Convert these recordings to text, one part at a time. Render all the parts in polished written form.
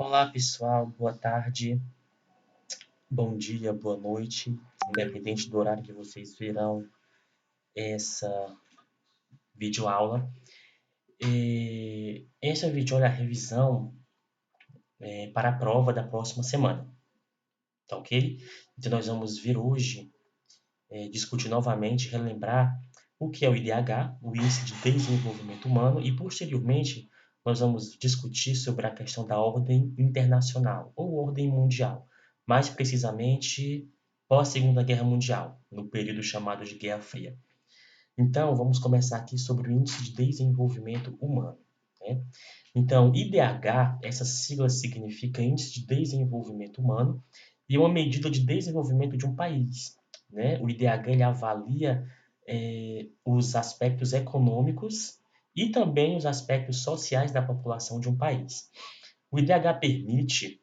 Olá, pessoal, boa tarde, bom dia, boa noite, independente do horário que vocês verão essa videoaula. Essa videoaula é a revisão para a prova da próxima semana, tá ok? Então, nós vamos ver hoje, discutir novamente, relembrar o que é o IDH, o Índice de Desenvolvimento Humano, e posteriormente nós vamos discutir sobre a questão da ordem internacional ou ordem mundial, mais precisamente pós-Segunda Guerra Mundial, no período chamado de Guerra Fria. Então, vamos começar aqui sobre o Índice de Desenvolvimento Humano, né? Então, IDH, essa sigla significa Índice de Desenvolvimento Humano, e é uma medida de desenvolvimento de um país, né? O IDH ele avalia os aspectos econômicos e também os aspectos sociais da população de um país. O IDH permite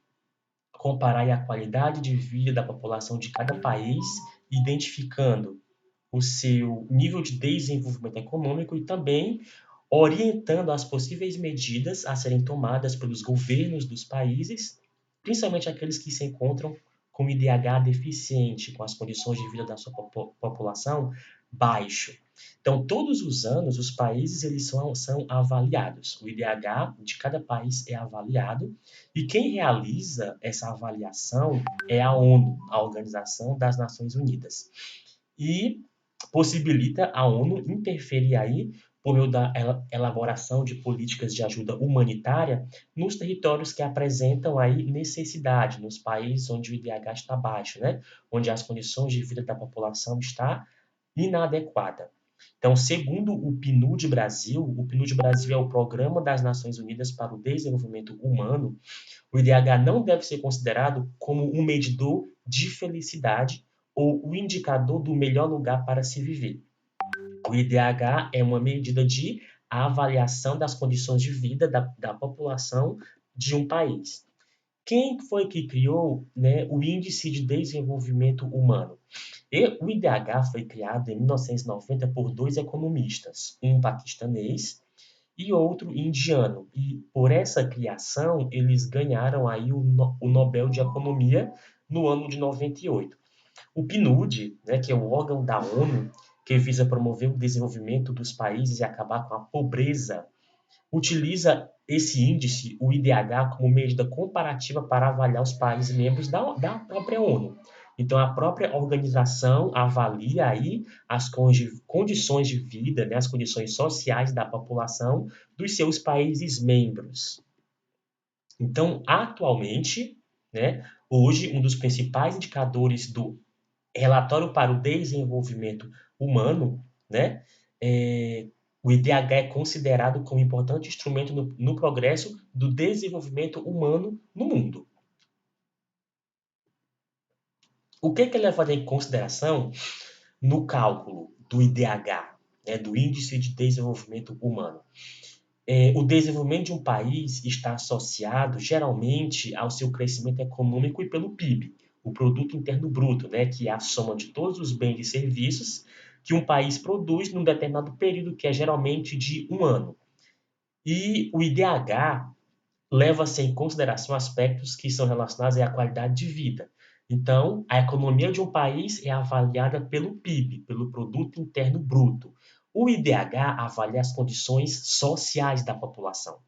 comparar a qualidade de vida da população de cada país, identificando o seu nível de desenvolvimento econômico e também orientando as possíveis medidas a serem tomadas pelos governos dos países, principalmente aqueles que se encontram com IDH deficiente, com as condições de vida da sua população baixo. Então, todos os anos, os países eles são avaliados. O IDH de cada país é avaliado e quem realiza essa avaliação é a ONU, a Organização das Nações Unidas. E possibilita a ONU interferir aí por meio da elaboração de políticas de ajuda humanitária nos territórios que apresentam aí necessidade, nos países onde o IDH está baixo, né? Onde as condições de vida da população está inadequada. Então, segundo o PNUD Brasil, o PNUD Brasil é o Programa das Nações Unidas para o Desenvolvimento Humano, o IDH não deve ser considerado como um medidor de felicidade ou o indicador do melhor lugar para se viver. O IDH é uma medida de avaliação das condições de vida da população de um país. Quem foi que criou, né, o Índice de Desenvolvimento Humano? O IDH foi criado em 1990 por dois economistas, um paquistanês e outro indiano. E por essa criação, eles ganharam aí o Nobel de Economia no ano de 98. O PNUD, né, que é o órgão da ONU que visa promover o desenvolvimento dos países e acabar com a pobreza, utiliza esse índice, o IDH, como medida comparativa para avaliar os países membros da própria ONU. Então, a própria organização avalia aí as condições de vida, né, as condições sociais da população dos seus países membros. Então, atualmente, né, hoje, um dos principais indicadores do relatório para o desenvolvimento humano, né, o IDH é considerado como importante instrumento no progresso do desenvolvimento humano no mundo. O que é levado em consideração no cálculo do IDH, né, do Índice de Desenvolvimento Humano? O desenvolvimento de um país está associado geralmente ao seu crescimento econômico e pelo PIB, o Produto Interno Bruto, né, que é a soma de todos os bens e serviços que um país produz num determinado período, que é geralmente de um ano. E o IDH leva-se em consideração aspectos que são relacionados à qualidade de vida. Então, a economia de um país é avaliada pelo PIB, pelo Produto Interno Bruto. O IDH avalia as condições sociais da população,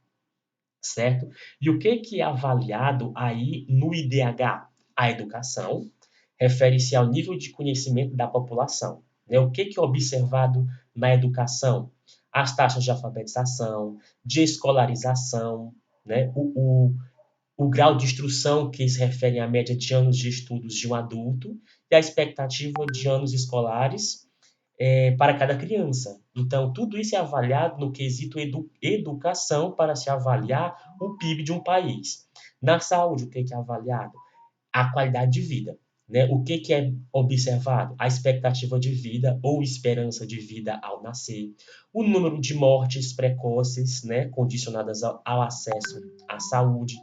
certo? E o que é avaliado aí no IDH? A educação refere-se ao nível de conhecimento da população, né? O que é observado na educação? As taxas de alfabetização, de escolarização, né? O grau de instrução, que se refere à média de anos de estudos de um adulto, e a expectativa de anos escolares para cada criança. Então, tudo isso é avaliado no quesito educação para se avaliar o PIB de um país. Na saúde, o que é avaliado? A qualidade de vida. Né? O que é observado? A expectativa de vida ou esperança de vida ao nascer, o número de mortes precoces, né, condicionadas ao acesso à saúde,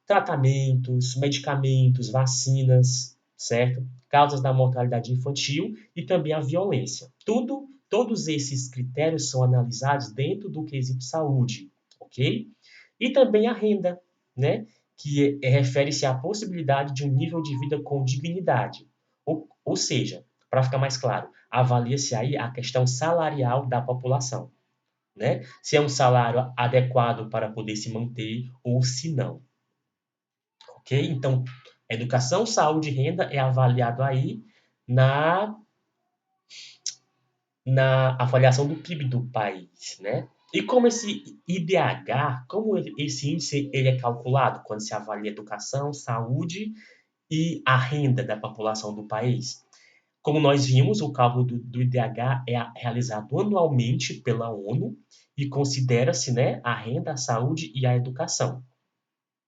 tratamentos, medicamentos, vacinas, certo? Causas da mortalidade infantil e também a violência. Todos esses critérios são analisados dentro do quesito saúde, ok? E também a renda, né? Que refere-se à possibilidade de um nível de vida com dignidade. Ou seja, para ficar mais claro, avalia-se aí a questão salarial da população, né? Se é um salário adequado para poder se manter ou se não, ok? Então, educação, saúde e renda é avaliado aí na, na avaliação do PIB do país, né? E como esse IDH, como esse índice ele é calculado quando se avalia educação, saúde e a renda da população do país? Como nós vimos, o cálculo do IDH é realizado anualmente pela ONU e considera-se, né, a renda, a saúde e a educação,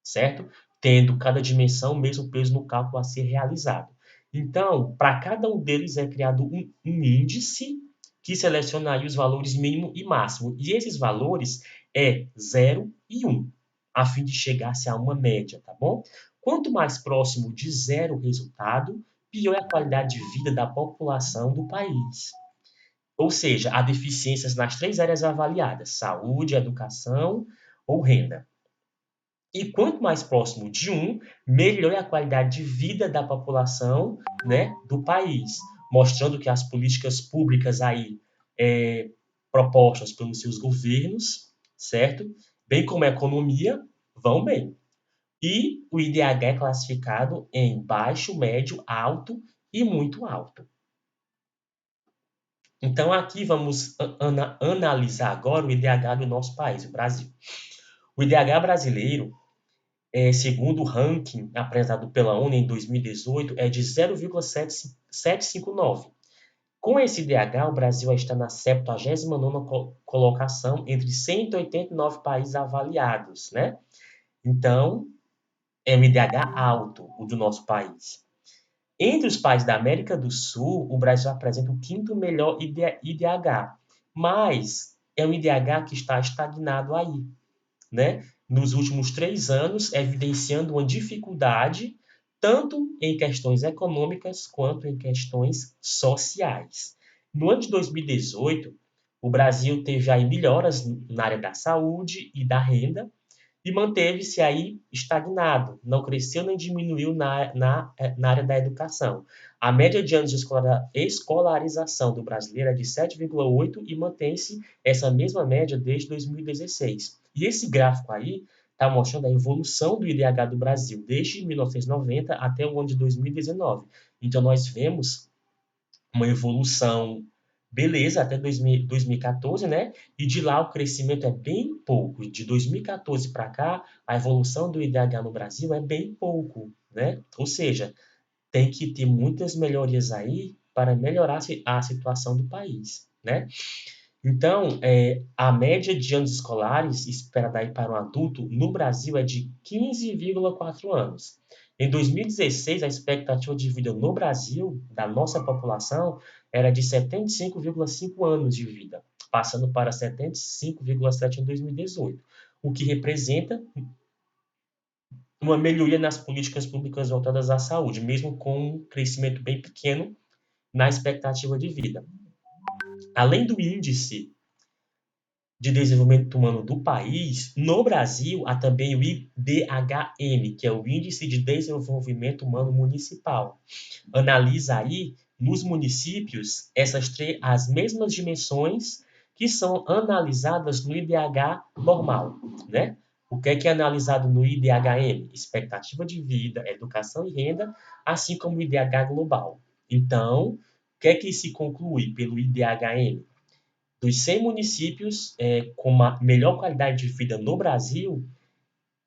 certo? Tendo cada dimensão o mesmo peso no cálculo a ser realizado. Então, para cada um deles é criado um índice que seleciona aí os valores mínimo e máximo. E esses valores é 0 e 1, a fim de chegar-se a uma média, tá bom? Quanto mais próximo de zero o resultado, pior é a qualidade de vida da população do país. Ou seja, há deficiências nas três áreas avaliadas: saúde, educação ou renda. E quanto mais próximo de um, melhor é a qualidade de vida da população, né, do país, mostrando que as políticas públicas aí propostas pelos seus governos, certo? Bem como a economia, vão bem. E o IDH é classificado em baixo, médio, alto e muito alto. Então, aqui vamos analisar agora o IDH do nosso país, o Brasil. O IDH brasileiro, segundo o ranking apresentado pela ONU em 2018, é de 0,759. Com esse IDH, o Brasil está na 79ª colocação entre 189 países avaliados, né? Então, é um IDH alto, o do nosso país. Entre os países da América do Sul, o Brasil apresenta o quinto melhor IDH, mas é um IDH que está estagnado aí, né? Nos últimos 3 anos, evidenciando uma dificuldade tanto em questões econômicas quanto em questões sociais. No ano de 2018, o Brasil teve aí melhoras na área da saúde e da renda, e manteve-se aí estagnado, não cresceu nem diminuiu na área da educação. A média de anos de escolarização do brasileiro é de 7,8 e mantém-se essa mesma média desde 2016. E esse gráfico aí está mostrando a evolução do IDH do Brasil desde 1990 até o ano de 2019. Então, nós vemos uma evolução, beleza, até 2014, né? E de lá o crescimento é bem pouco. De 2014 para cá, a evolução do IDH no Brasil é bem pouco, né? Ou seja, tem que ter muitas melhorias aí para melhorar a situação do país, né? Então, a média de anos escolares esperada aí para um adulto no Brasil é de 15,4 anos. Em 2016, a expectativa de vida no Brasil, da nossa população, era de 75,5 anos de vida, passando para 75,7 em 2018, o que representa uma melhoria nas políticas públicas voltadas à saúde, mesmo com um crescimento bem pequeno na expectativa de vida. Além do índice de desenvolvimento humano do país, no Brasil há também o IDHM, que é o Índice de Desenvolvimento Humano Municipal. Analisa aí nos municípios as mesmas dimensões que são analisadas no IDH normal, né? O que é analisado no IDHM? Expectativa de vida, educação e renda, assim como o IDH global. Então, o que é que se conclui pelo IDHM? Dos 100 municípios com uma melhor qualidade de vida no Brasil,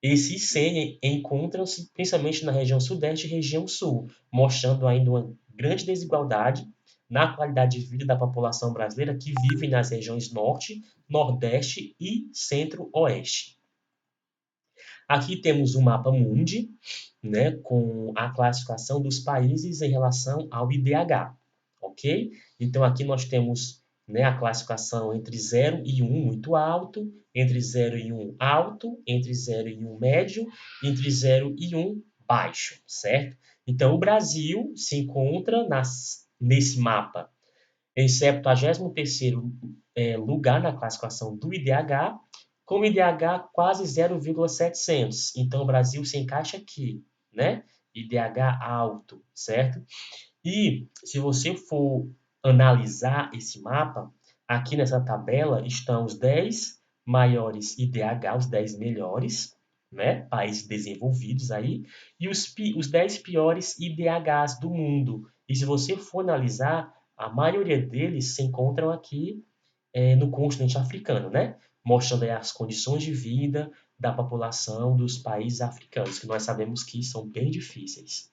esses 100 encontram-se principalmente na região Sudeste e região Sul, mostrando ainda uma grande desigualdade na qualidade de vida da população brasileira que vive nas regiões Norte, Nordeste e Centro-Oeste. Aqui temos o mapa mundi, né, com a classificação dos países em relação ao IDH, ok? Então aqui nós temos, né, a classificação entre 0 e 1 muito alto, entre 0 e 1 alto, entre 0 e 1 médio, entre 0 e 1 baixo, certo? Então o Brasil se encontra nesse mapa em 73º lugar na classificação do IDH, com IDH quase 0,700. Então, o Brasil se encaixa aqui, né? IDH alto, certo? E se você for analisar esse mapa, aqui nessa tabela estão os 10 maiores IDH, os 10 melhores, né? Países desenvolvidos aí, e os 10 piores IDHs do mundo. E se você for analisar, a maioria deles se encontram aqui no continente africano, né? Mostrando aí as condições de vida da população dos países africanos, que nós sabemos que são bem difíceis.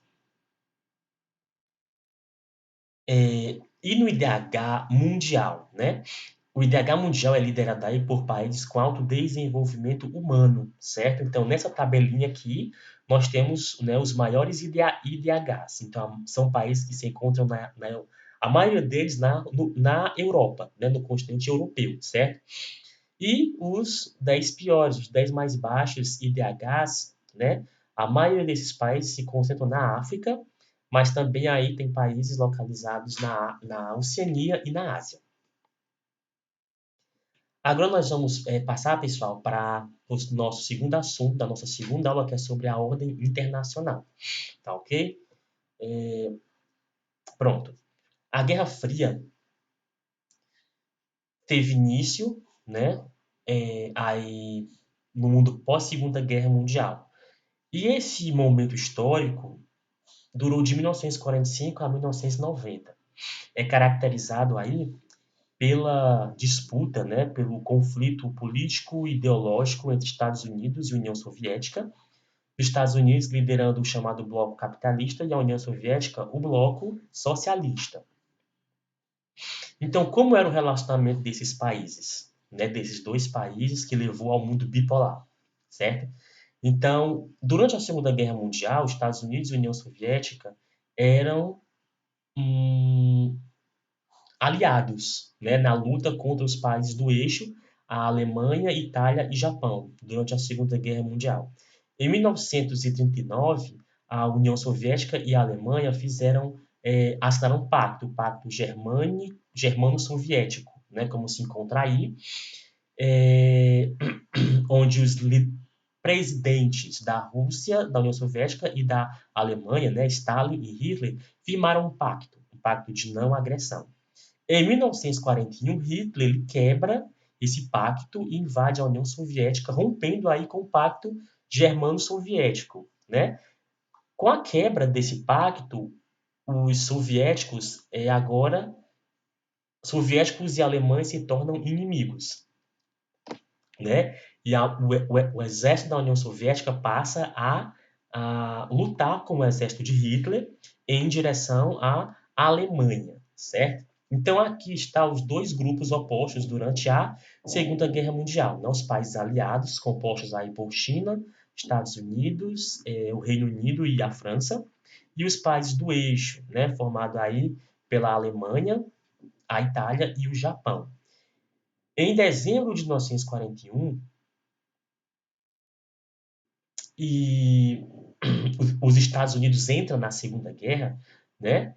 E no IDH mundial, né? O IDH mundial é liderado aí por países com alto desenvolvimento humano, certo? Então, nessa tabelinha aqui, nós temos, né, os maiores IDHs. Então, são países que se encontram a maioria deles na Europa, né, no continente europeu, certo? E os 10 piores, os 10 mais baixos IDHs, né? A maioria desses países se concentram na África, mas também aí tem países localizados na Oceania e na Ásia. Agora nós vamos passar, pessoal, para o nosso segundo assunto da nossa segunda aula, que é sobre a ordem internacional. Tá ok? Pronto. A Guerra Fria teve início, né? Aí no mundo pós-Segunda Guerra Mundial. E esse momento histórico durou de 1945 a 1990. É caracterizado aí pela disputa, né, pelo conflito político e ideológico entre Estados Unidos e União Soviética. Os Estados Unidos liderando o chamado bloco capitalista e a União Soviética o bloco socialista. Então, como era o relacionamento desses países, né, desses dois países que levou ao mundo bipolar, certo? Então, durante a Segunda Guerra Mundial, os Estados Unidos e a União Soviética eram aliados, né, na luta contra os países do eixo, a Alemanha, Itália e Japão, durante a Segunda Guerra Mundial. Em 1939, a União Soviética e a Alemanha assinaram um pacto, o Pacto Germano-Soviético, né, como se encontra aí, onde os presidentes da Rússia, da União Soviética e da Alemanha, né, Stalin e Hitler, firmaram um pacto de não agressão. Em 1941, Hitler ele quebra esse pacto e invade a União Soviética, rompendo aí com o pacto germano-soviético, né? Com a quebra desse pacto, os soviéticos e alemães se tornam inimigos, né? E o exército da União Soviética passa a lutar com o exército de Hitler em direção à Alemanha, certo? Então aqui está os dois grupos opostos durante a Segunda Guerra Mundial, né? Os países aliados, compostos aí por China, Estados Unidos, o Reino Unido e a França, e os países do eixo, né? Formado aí pela Alemanha, a Itália e o Japão. Em dezembro de 1941, e os Estados Unidos entram na Segunda Guerra, né,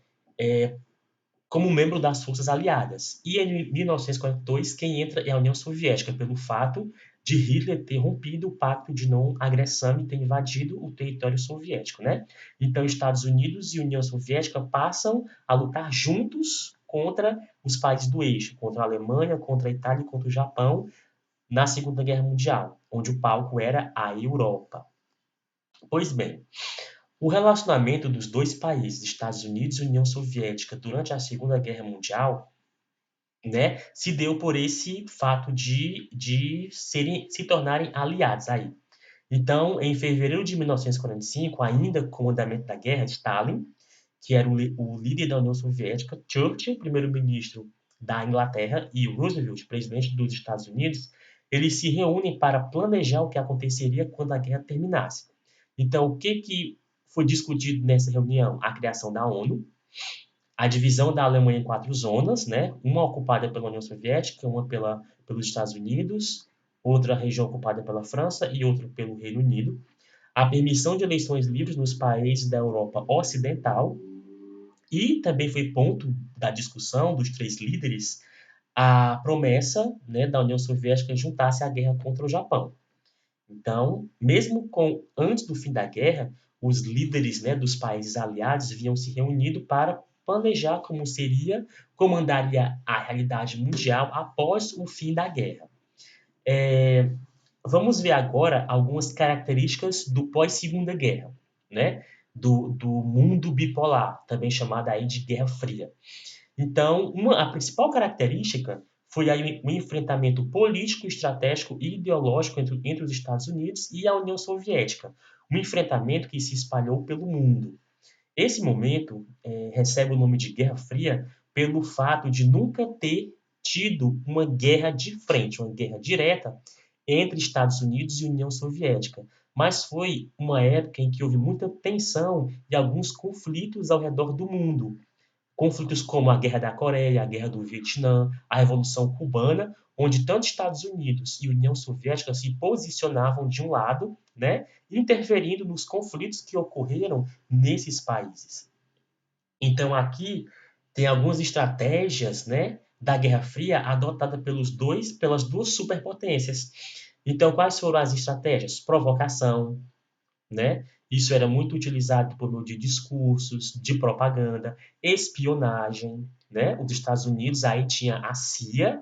como membro das forças aliadas. E em 1942, quem entra é a União Soviética, pelo fato de Hitler ter rompido o pacto de não agressão e ter invadido o território soviético, né? Então, Estados Unidos e União Soviética passam a lutar juntos contra os países do eixo, contra a Alemanha, contra a Itália e contra o Japão, na Segunda Guerra Mundial, onde o palco era a Europa. Pois bem, o relacionamento dos dois países, Estados Unidos e União Soviética, durante a Segunda Guerra Mundial, né, se deu por esse fato de se tornarem aliados aí. Então, em fevereiro de 1945, ainda com o andamento da guerra, Stalin, que era o líder da União Soviética, Churchill, primeiro-ministro da Inglaterra, e Roosevelt, presidente dos Estados Unidos, eles se reúnem para planejar o que aconteceria quando a guerra terminasse. Então, o que foi discutido nessa reunião? A criação da ONU, a divisão da Alemanha em 4 zonas, né? Uma ocupada pela União Soviética, uma pelos Estados Unidos, outra região ocupada pela França e outra pelo Reino Unido. A permissão de eleições livres nos países da Europa Ocidental. E também foi ponto da discussão dos 3 líderes a promessa, né, da União Soviética juntar-se à guerra contra o Japão. Então, mesmo antes do fim da guerra, os líderes, né, dos países aliados haviam se reunido para planejar como comandaria a realidade mundial após o fim da guerra. Vamos ver agora algumas características do pós-Segunda Guerra, né? Do mundo bipolar, também chamado aí de Guerra Fria. Então, a principal característica foi aí o enfrentamento político, estratégico e ideológico entre os Estados Unidos e a União Soviética. Um enfrentamento que se espalhou pelo mundo. Esse momento recebe o nome de Guerra Fria pelo fato de nunca ter tido uma guerra de frente, uma guerra direta entre Estados Unidos e União Soviética. Mas foi uma época em que houve muita tensão e alguns conflitos ao redor do mundo. Conflitos como a Guerra da Coreia, a Guerra do Vietnã, a Revolução Cubana, onde tanto Estados Unidos e União Soviética se posicionavam de um lado, né, interferindo nos conflitos que ocorreram nesses países. Então aqui tem algumas estratégias, né, da Guerra Fria adotada pelas duas superpotências. Então quais foram as estratégias? Provocação, né? Isso era muito utilizado por meio de discursos, de propaganda, espionagem, né? Os Estados Unidos aí tinha a CIA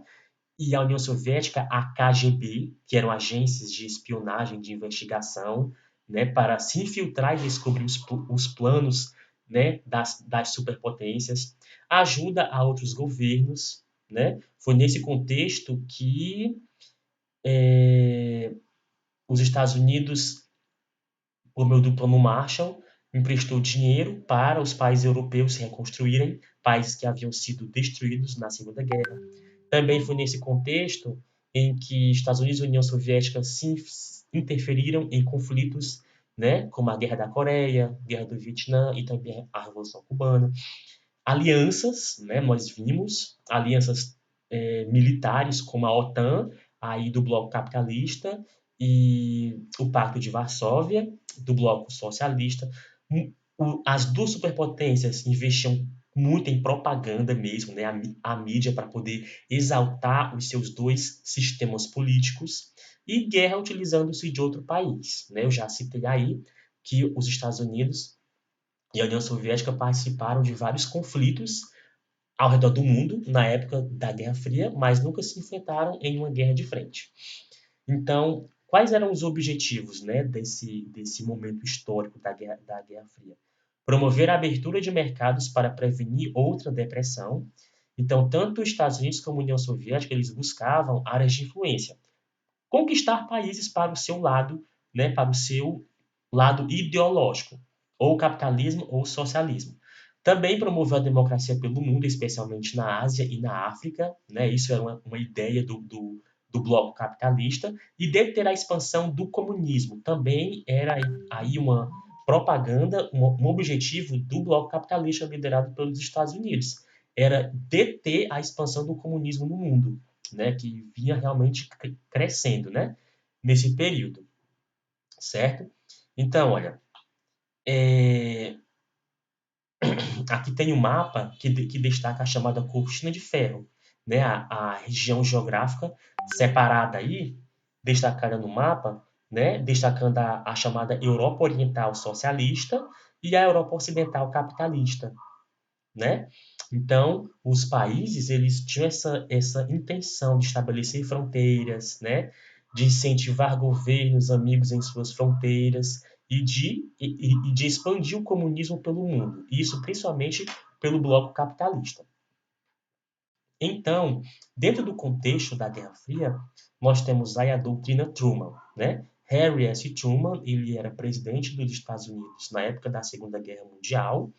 e a União Soviética a KGB, que eram agências de espionagem, de investigação, né? Para se infiltrar e descobrir os planos, né? Das superpotências. Ajuda a outros governos, né? Foi nesse contexto que os Estados Unidos por meio do Plano Marshall, emprestou dinheiro para os países europeus se reconstruírem, países que haviam sido destruídos na Segunda Guerra. Também foi nesse contexto em que Estados Unidos e União Soviética se interferiram em conflitos, né, como a Guerra da Coreia, a Guerra do Vietnã e também a Revolução Cubana. Alianças, né, nós vimos alianças militares como a OTAN, aí do bloco capitalista, e o Pacto de Varsóvia, do bloco socialista. As duas superpotências investiam muito em propaganda mesmo, né, a mídia para poder exaltar os seus dois sistemas políticos e guerra utilizando-se de outro país. Né? Eu já citei aí que os Estados Unidos e a União Soviética participaram de vários conflitos ao redor do mundo na época da Guerra Fria, mas nunca se enfrentaram em uma guerra de frente. Então, quais eram os objetivos, né, desse momento histórico da Guerra Fria? Promover a abertura de mercados para prevenir outra depressão. Então, tanto os Estados Unidos como a União Soviética, eles buscavam áreas de influência. Conquistar países para o seu lado, né, para o seu lado ideológico, ou capitalismo ou socialismo. Também promoveu a democracia pelo mundo, especialmente na Ásia e na África, né? Isso era uma ideia do bloco capitalista, e deter a expansão do comunismo. Também era aí uma propaganda, um objetivo do bloco capitalista liderado pelos Estados Unidos. Era deter a expansão do comunismo no mundo, né? Que vinha realmente crescendo, né? Nesse período, certo? Então, olha, aqui tem um mapa que destaca a chamada cortina de ferro, né? A região geográfica separada aí, destacada no mapa, né? Destacando a chamada Europa Oriental socialista e a Europa Ocidental capitalista, né? Então, os países eles tinham essa intenção de estabelecer fronteiras, né? De incentivar governos amigos em suas fronteiras e de expandir o comunismo pelo mundo. Isso principalmente pelo bloco capitalista. Então, dentro do contexto da Guerra Fria, nós temos aí a doutrina Truman, né? Harry S. Truman, ele era presidente dos Estados Unidos na época da Segunda Guerra Mundial,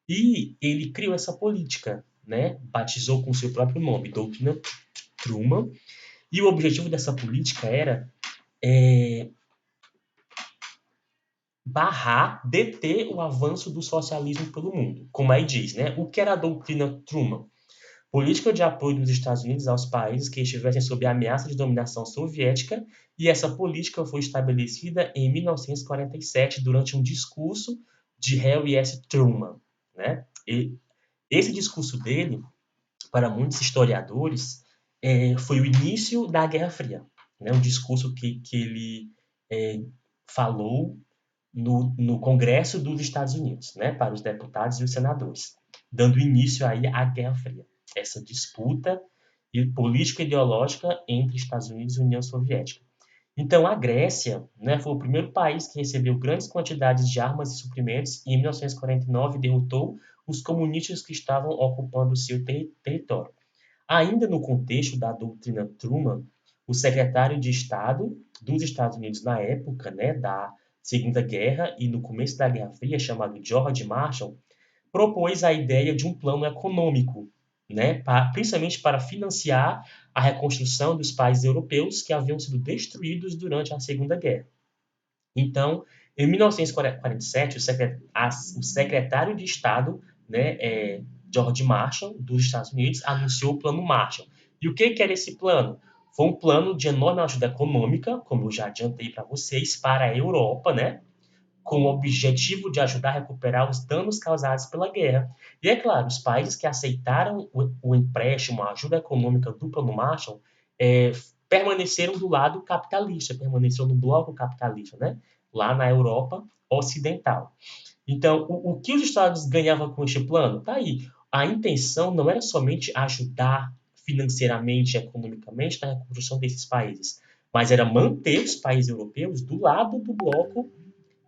e ele criou essa política, né? Batizou com seu próprio nome, doutrina Truman, e o objetivo dessa política era deter o avanço do socialismo pelo mundo. Como aí diz, né? O que era a doutrina Truman? Política de apoio dos Estados Unidos aos países que estivessem sob a ameaça de dominação soviética, e essa política foi estabelecida em 1947 durante um discurso de Harry S. Truman, né? E esse discurso dele, para muitos historiadores, foi o início da Guerra Fria, né? Um discurso que ele falou no Congresso dos Estados Unidos, né? Para os deputados e os senadores, dando início aí à Guerra Fria, essa disputa político-ideológica entre Estados Unidos e União Soviética. Então, a Grécia, né, foi o primeiro país que recebeu grandes quantidades de armas e suprimentos e, em 1949, derrotou os comunistas que estavam ocupando o seu território. Ainda no contexto da doutrina Truman, o secretário de Estado dos Estados Unidos na época, né, da Segunda Guerra e no começo da Guerra Fria, chamado George Marshall, propôs a ideia de um plano econômico, né, principalmente para financiar a reconstrução dos países europeus que haviam sido destruídos durante a Segunda Guerra. Então, em 1947, o secretário de Estado, né, George Marshall, dos Estados Unidos, anunciou o Plano Marshall. E o que era esse plano? Foi um plano de enorme ajuda econômica, como eu já adiantei para vocês, para a Europa, né, com o objetivo de ajudar a recuperar os danos causados pela guerra. E é claro, os países que aceitaram o empréstimo, a ajuda econômica do Plano Marshall, permaneceram do lado capitalista, permaneceram no bloco capitalista, né? Lá na Europa Ocidental. Então, o que os Estados Unidos ganhavam com este plano? Tá aí. A intenção não era somente ajudar financeiramente e economicamente na reconstrução desses países, mas era manter os países europeus do lado do bloco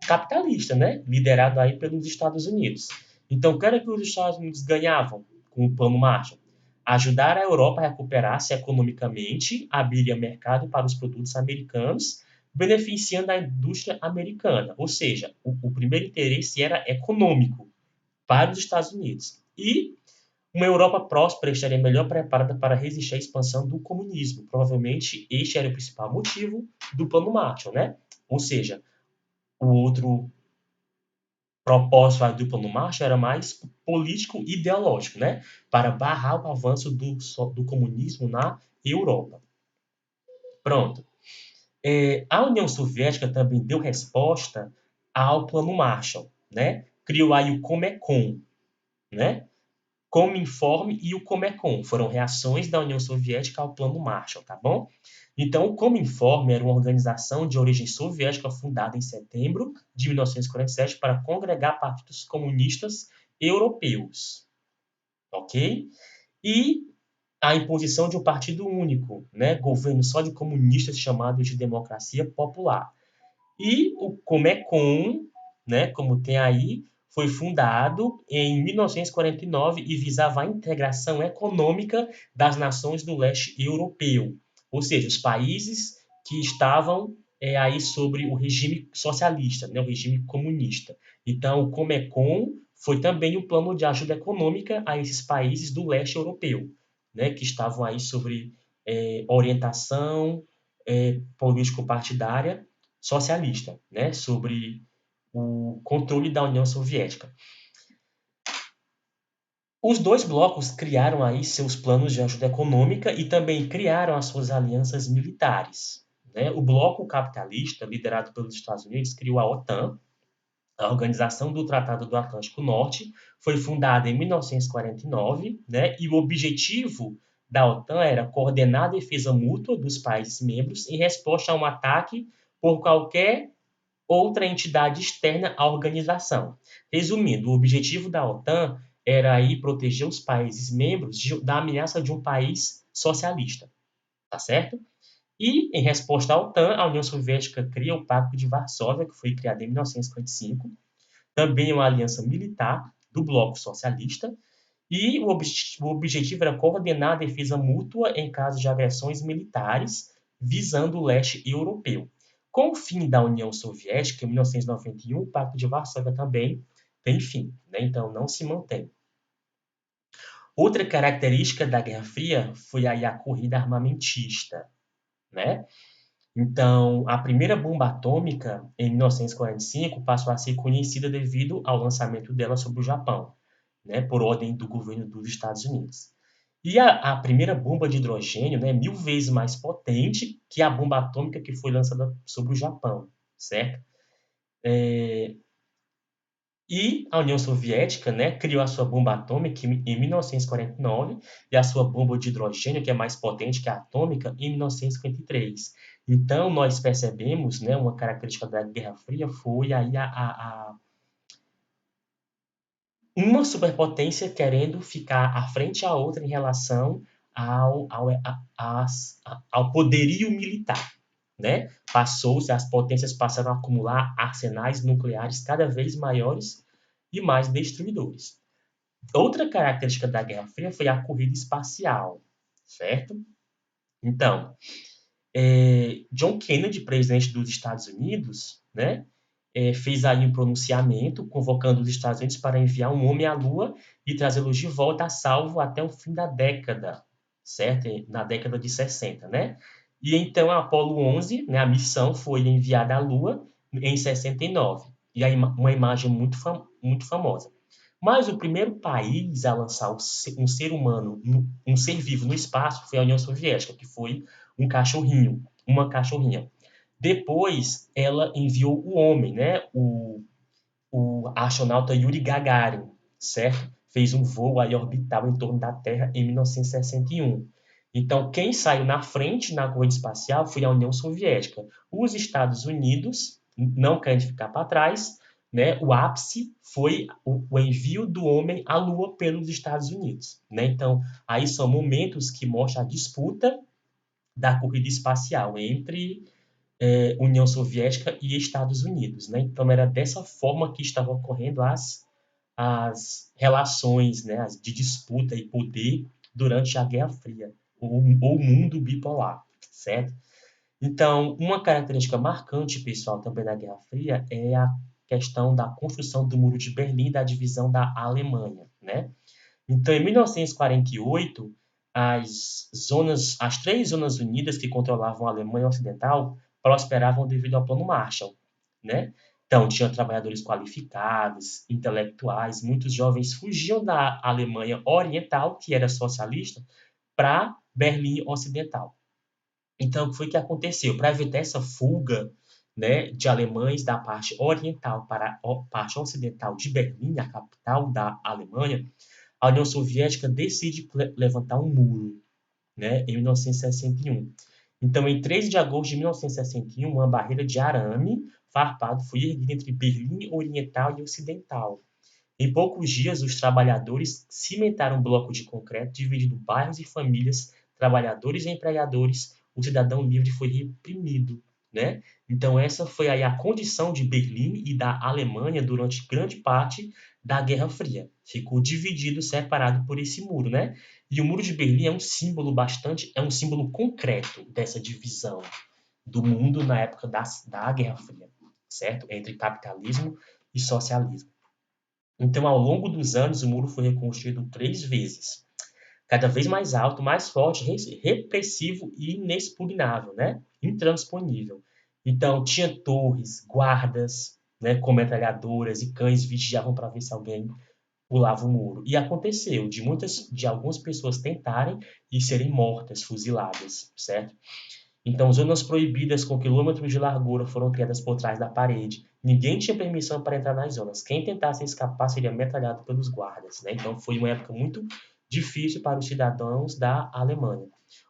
capitalista, né? Liderado aí pelos Estados Unidos. Então, o que era que os Estados Unidos ganhavam com o Plano Marshall? Ajudar a Europa a recuperar-se economicamente, abrir mercado para os produtos americanos, beneficiando a indústria americana. Ou seja, o primeiro interesse era econômico para os Estados Unidos. E uma Europa próspera estaria melhor preparada para resistir à expansão do comunismo. Provavelmente este era o principal motivo do Plano Marshall, né? Ou seja, o outro propósito do Plano Marshall era mais político e ideológico, né? Para barrar o avanço do comunismo na Europa. Pronto. A União Soviética também deu resposta ao Plano Marshall, né? Criou aí o Comecon, né? Cominform e o Comecon foram reações da União Soviética ao Plano Marshall, tá bom? Então, o Cominform era uma organização de origem soviética fundada em setembro de 1947 para congregar partidos comunistas europeus, ok? E a imposição de um partido único, né? Governo só de comunistas chamado de Democracia Popular. E o Comecon, né, como tem aí, foi fundado em 1949 e visava a integração econômica das nações do leste europeu, ou seja, os países que estavam aí sobre o regime socialista, né, o regime comunista. Então, o Comecon foi também um plano de ajuda econômica a esses países do leste europeu, né, que estavam aí sobre orientação político-partidária socialista, né, sobre o controle da União Soviética. Os dois blocos criaram aí seus planos de ajuda econômica e também criaram as suas alianças militares, né? O bloco capitalista, liderado pelos Estados Unidos, criou a OTAN, a Organização do Tratado do Atlântico Norte, foi fundada em 1949, né? E o objetivo da OTAN era coordenar a defesa mútua dos países membros em resposta a um ataque por qualquer outra entidade externa à organização. Resumindo, o objetivo da OTAN era aí proteger os países membros da ameaça de um país socialista, tá certo? E, em resposta à OTAN, a União Soviética cria o Pacto de Varsóvia, que foi criado em 1955, também uma aliança militar do bloco socialista, e o objetivo era coordenar a defesa mútua em caso de agressões militares, visando o leste europeu. Com o fim da União Soviética, em 1991, o Pacto de Varsóvia também tem fim, né? Então não se mantém. Outra característica da Guerra Fria foi aí a corrida armamentista, né? Então, a primeira bomba atômica, em 1945, passou a ser conhecida devido ao lançamento dela sobre o Japão, né, por ordem do governo dos Estados Unidos. E a primeira bomba de hidrogênio, né, 1000 vezes mais potente que a bomba atômica que foi lançada sobre o Japão, certo? E a União Soviética, né, criou a sua bomba atômica em 1949 e a sua bomba de hidrogênio, que é mais potente que a atômica, em 1953. Então, nós percebemos, né, uma característica da Guerra Fria foi aí uma superpotência querendo ficar à frente à outra em relação ao poderio militar, né? As potências passaram a acumular arsenais nucleares cada vez maiores e mais destruidores. Outra característica da Guerra Fria foi a corrida espacial, certo? Então, John Kennedy, presidente dos Estados Unidos, né, fez aí um pronunciamento convocando os Estados Unidos para enviar um homem à Lua e trazê-los de volta a salvo até o fim da década, certo? Na década de 60, né? E então a Apollo 11, né, a missão foi enviada à Lua em 69. E aí uma imagem muito famosa. Mas o primeiro país a lançar um ser humano, um ser vivo no espaço foi a União Soviética, que foi um cachorrinho, uma cachorrinha. Depois, ela enviou o homem, né? O astronauta Yuri Gagarin, certo? Fez um voo aí orbital em torno da Terra em 1961. Então, quem saiu na frente na corrida espacial foi a União Soviética. Os Estados Unidos, não querendo ficar para trás, né? O ápice foi o envio do homem à Lua pelos Estados Unidos, né? Então, aí são momentos que mostram a disputa da corrida espacial entre União Soviética e Estados Unidos, né? Então era dessa forma que estavam ocorrendo as relações, né, de disputa e poder durante a Guerra Fria, ou mundo bipolar, certo? Então, uma característica marcante, pessoal, também da Guerra Fria é a questão da construção do Muro de Berlim e da divisão da Alemanha, né? Então, em 1948, as três zonas unidas que controlavam a Alemanha Ocidental prosperavam devido ao Plano Marshall, né? Então, tinham trabalhadores qualificados, intelectuais, muitos jovens fugiam da Alemanha Oriental, que era socialista, para Berlim Ocidental. Então, o que foi que aconteceu? Para evitar essa fuga, né, de alemães da parte oriental para a parte ocidental de Berlim, a capital da Alemanha, a União Soviética decide levantar um muro, né, em 1961. Então, em 13 de agosto de 1961, uma barreira de arame farpado foi erguida entre Berlim Oriental e Ocidental. Em poucos dias, os trabalhadores cimentaram um bloco de concreto dividindo bairros e famílias, trabalhadores e empregadores. O cidadão livre foi reprimido, né? Então essa foi aí a condição de Berlim e da Alemanha durante grande parte da Guerra Fria. Ficou dividido, separado por esse muro, né? E o Muro de Berlim é um símbolo concreto dessa divisão do mundo na época da Guerra Fria, certo? Entre capitalismo e socialismo. Então, ao longo dos anos, o muro foi reconstruído 3 vezes, cada vez mais alto, mais forte, repressivo e inexpugnável, né? Intransponível. Então, tinha torres, guardas, né, com metralhadoras e cães vigiavam para ver se alguém pulava o muro. E aconteceu de algumas pessoas tentarem e serem mortas, fuziladas, certo? Então, zonas proibidas com quilômetros de largura foram criadas por trás da parede. Ninguém tinha permissão para entrar nas zonas. Quem tentasse escapar seria metralhado pelos guardas, né? Então, foi uma época muito difícil para os cidadãos da Alemanha.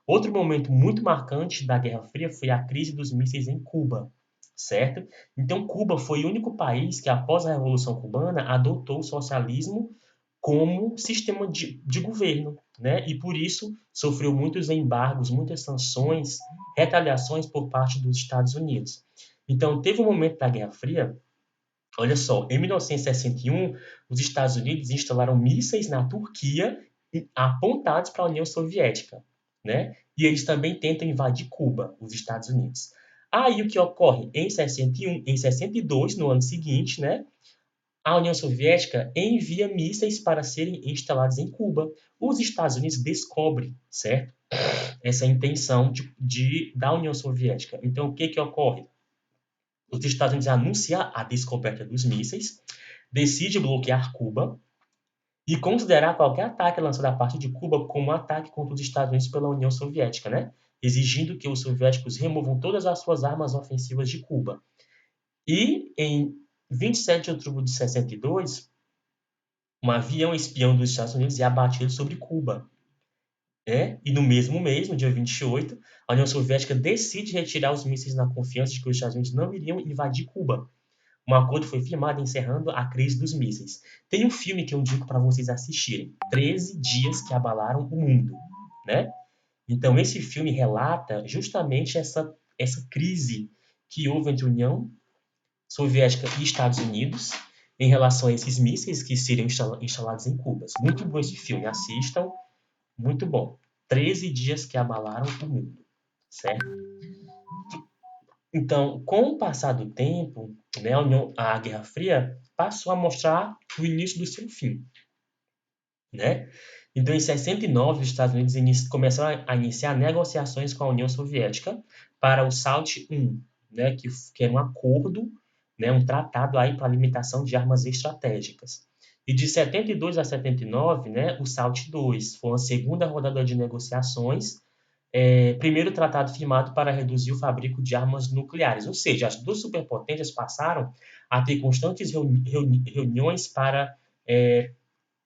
Outro momento muito marcante da Guerra Fria foi a crise dos mísseis em Cuba, certo? Então, Cuba foi o único país que, após a Revolução Cubana, adotou o socialismo como sistema de governo, né? E por isso sofreu muitos embargos, muitas sanções, retaliações por parte dos Estados Unidos. Então, teve um momento da Guerra Fria, olha só, em 1961, os Estados Unidos instalaram mísseis na Turquia apontados para a União Soviética, né? E eles também tentam invadir Cuba, os Estados Unidos. Aí o que ocorre? Em 61, em 62, no ano seguinte, né? A União Soviética envia mísseis para serem instalados em Cuba. Os Estados Unidos descobrem, certo? Essa intenção da União Soviética. Então, o que que ocorre? Os Estados Unidos anunciam a descoberta dos mísseis, decide bloquear Cuba e considerar qualquer ataque lançado a partir de Cuba como um ataque contra os Estados Unidos pela União Soviética, né? Exigindo que os soviéticos removam todas as suas armas ofensivas de Cuba. E em 27 de outubro de 62, um avião espião dos Estados Unidos é abatido sobre Cuba. E no mesmo mês, no dia 28, a União Soviética decide retirar os mísseis na confiança de que os Estados Unidos não iriam invadir Cuba. Um acordo foi firmado encerrando a crise dos mísseis. Tem um filme que eu indico para vocês assistirem, 13 dias que abalaram o mundo, né? Então esse filme relata justamente essa crise que houve entre a União Soviética e Estados Unidos em relação a esses mísseis que seriam instalados em Cuba. Muito bom esse filme, assistam, muito bom. 13 dias que abalaram o mundo, certo? Então, com o passar do tempo, né, a Guerra Fria passou a mostrar o início do seu fim, né? Então, em 69, os Estados Unidos começaram a iniciar negociações com a União Soviética para o SALT I, né, que era um acordo, né, um tratado aí para a limitação de armas estratégicas. E de 72 a 79, né, o SALT II foi a segunda rodada de negociações, primeiro tratado firmado para reduzir o fabrico de armas nucleares. Ou seja, as duas superpotências passaram a ter constantes reuniões para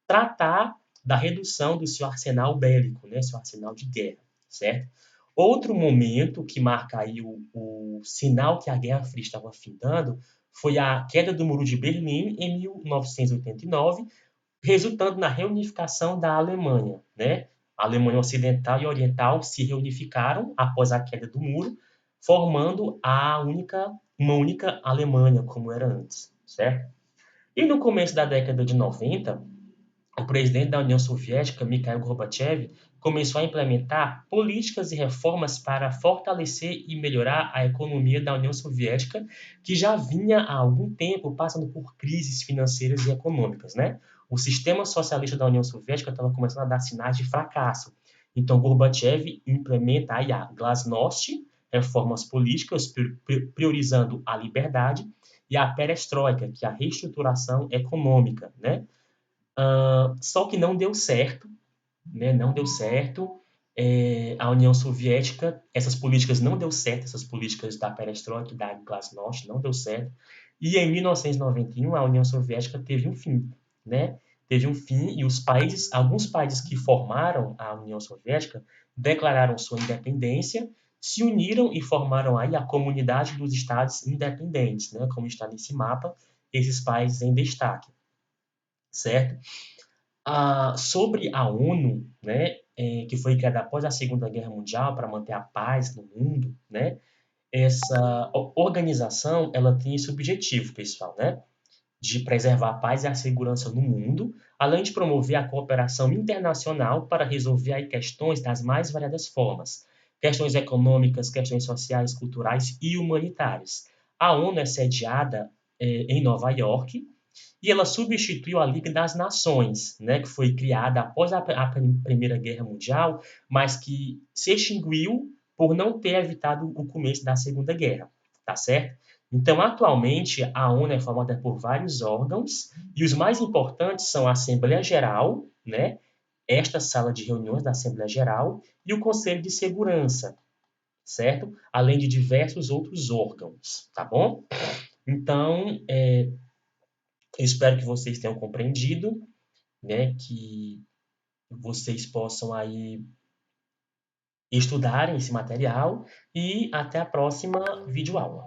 tratar da redução do seu arsenal bélico, né, seu arsenal de guerra, certo? Outro momento que marca aí o sinal que a Guerra Fria estava findando foi a queda do Muro de Berlim em 1989, resultando na reunificação da Alemanha, né? A Alemanha Ocidental e Oriental se reunificaram após a queda do muro, formando uma única Alemanha, como era antes, certo? E no começo da década de 90, o presidente da União Soviética, Mikhail Gorbachev, começou a implementar políticas e reformas para fortalecer e melhorar a economia da União Soviética, que já vinha há algum tempo passando por crises financeiras e econômicas, né? O sistema socialista da União Soviética estava começando a dar sinais de fracasso. Então, Gorbachev implementa aí a Glasnost, reformas políticas priorizando a liberdade, e a Perestroika, que é a reestruturação econômica, né? Só que não deu certo, né? Não deu certo. A União Soviética, essas políticas não deu certo, essas políticas da Perestroika e da Glasnost não deu certo. E em 1991 a União Soviética teve um fim, né? Teve um fim e alguns países que formaram a União Soviética declararam sua independência, se uniram e formaram aí a Comunidade dos Estados Independentes, né? Como está nesse mapa, esses países em destaque, certo? Sobre a ONU, né, que foi criada após a Segunda Guerra Mundial para manter a paz no mundo, né, essa organização ela tem esse objetivo, pessoal, né, de preservar a paz e a segurança no mundo, além de promover a cooperação internacional para resolver aí questões das mais variadas formas, questões econômicas, questões sociais, culturais e humanitárias. A ONU é sediada em Nova York, e ela substituiu a Liga das Nações, né, que foi criada após a Primeira Guerra Mundial, mas que se extinguiu por não ter evitado o começo da Segunda Guerra, tá certo? Então, atualmente, a ONU é formada por vários órgãos, e os mais importantes são a Assembleia Geral, né, esta sala de reuniões da Assembleia Geral, e o Conselho de Segurança, certo? Além de diversos outros órgãos, tá bom? Então, eu espero que vocês tenham compreendido, né, que vocês possam aí estudarem esse material e até a próxima videoaula.